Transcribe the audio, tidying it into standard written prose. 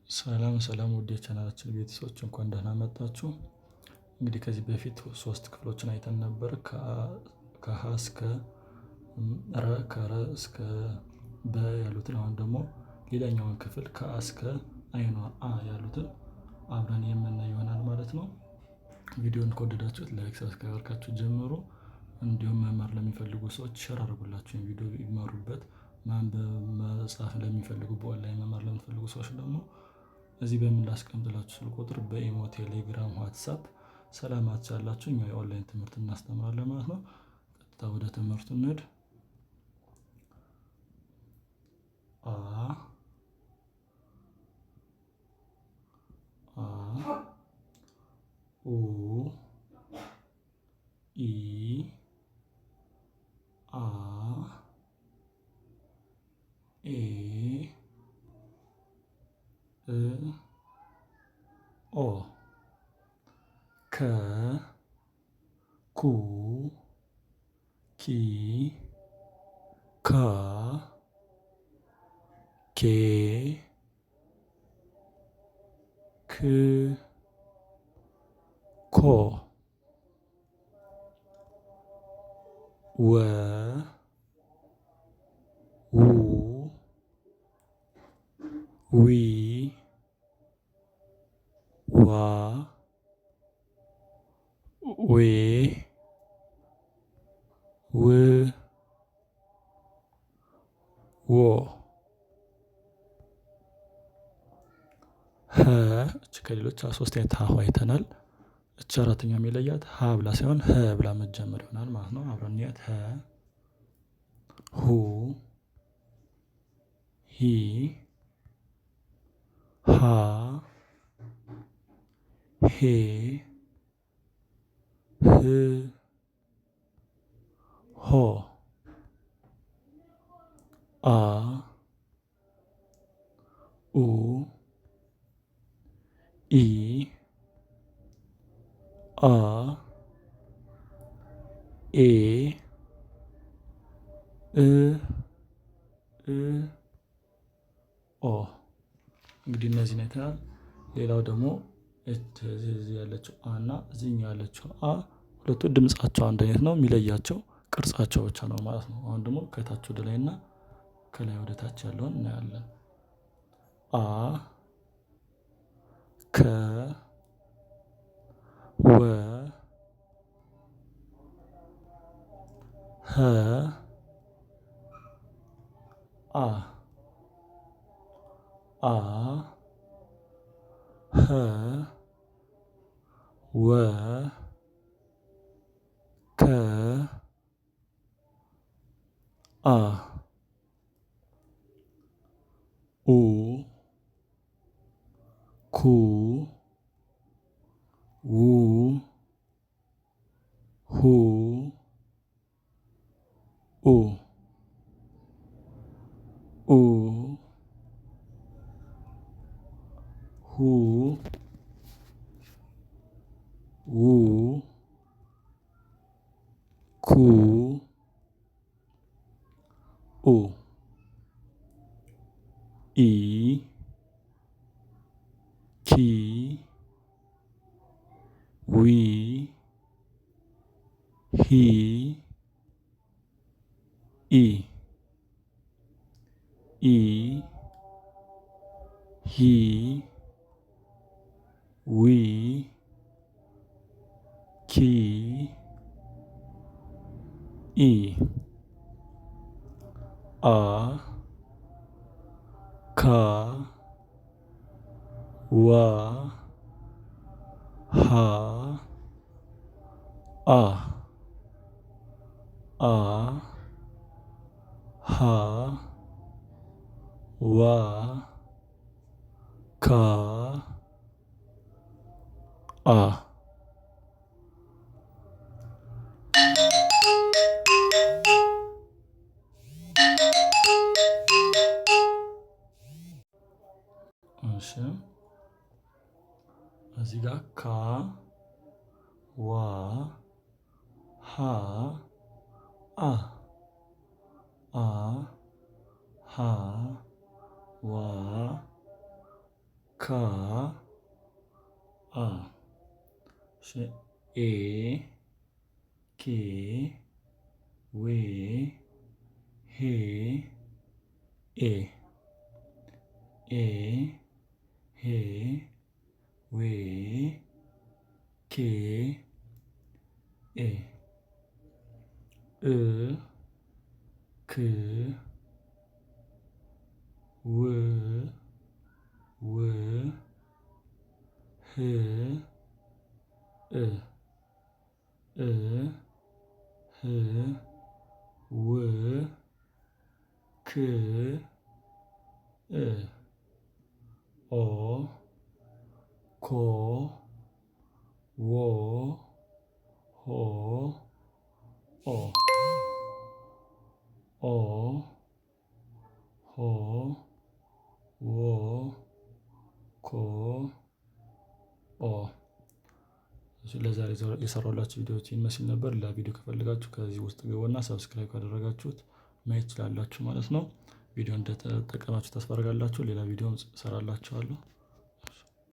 ሰላም ሰላም ውድ የቻናላችን ቤተሰቦች እንኳን ደህና መጣችሁ። እንግዲህ ከዚህ በፊት ሶስት ክፍሎችን አይተን ነበር። ከሀ እስከ ረ ከረ እስከ በ ያሉትን አሁን ደግሞ ሌላኛውን ክፍል ከአ እስከ አይኗ አ ያሉትን አብረን የምናይ ይሆናል ማለት ነው። ቪዲዮን ከወደዳችሁት ላይክ ሰብስክራይብ አድርጋችሁ ጀምሩ። እንዲሁም መማር ለሚፈልጉ ሰዎች ሼር አድርጉላችሁ ቪዲዮ ይማሩበት። ማንበብ መጻፍ ለሚፈልጉ በኦንላይን መማር ለሚፈልጉ ሰዎች ደግሞ እዚህ በምላስቀምጥላችሁ ስልክ ቁጥር በኢሞ ቴሌግራም ዋትሳፕ ሰላማችሁ ያላችሁ እኛ የኦንላይን ትምህርት እናስተምራለን ማለት ነው። ቀጥታ ወደ ትምህርቱ እንሂድ። አ ኡ ኢ አ ኤ ኦ ከ ኩ ኪ ካ ኬ ክ ኮ ወ ው ዊ ዋ ዌ ው ዎ ሀ እች ከሌሎች ሶስት አይነት ሀ አይተናል። እች አራተኛ የሚለያት ሀ ብላ ሳይሆን ሀ ብላ መጀመር ይሆናል ማለት ነው። አብረን እንያት። ሀ ሁ ሂ ሃ ሄ ህ ሆ አ ኡ ኢ አ ኤ እ ኦ እንግዲህ እነዚህን አይተናል። ሌላው ደግሞ እዚህ ያለችው አ እና እዚህኛው ያለችው አ ሁለቱ ድምጻቸው አንድ አይነት ነው። የሚለያቸው ቅርጻቸው ብቻ ነው ማለት ነው። አሁን ደግሞ ከታች ወደ ላይ እና ከላይ ወደ ታች ያለውን እናያለን። አ ከ ወ ሀ አ አ ሀ ወ ከ አ ኡ ኩ ው ሁ ኡ ኡ ሁ ው ኩ ኡ ኢ ኪ ዊ ሂ ኢ ኢ ሂ ዊ ኪ ኢ አ ካ ዋ ሃ አ አ ሃ ዋ ካ አ እሺ እዚህ ጋር ካ ዋ ሃ አ አ ሃ ዋ ካ አ ኤ ኬ ዌ ሄ ኤ ኤ ሄ ዌ ኬ ኤ እ ክ ው ው ህ እ እ ህ ው ክ እ ኦ ኮ ዎ ሆ ኦ ኦ ሆ ዎ ኮ ኦ። ለዛሬ የሰራሁላችሁ ቪዲዮዎች ይመስል ነበር። ሌላ ቪዲዮ ከፈልጋችሁ ከዚህ ውስጥ ገቡና ሰብስክራይብ ካደረጋችሁት ማየት ትችላላችሁ ማለት ነው። ቪዲዮ እንደተጠቀማችሁ ተስፋ አደርጋለሁ። ሌላ ቪዲዮም እሰራላችኋለሁ።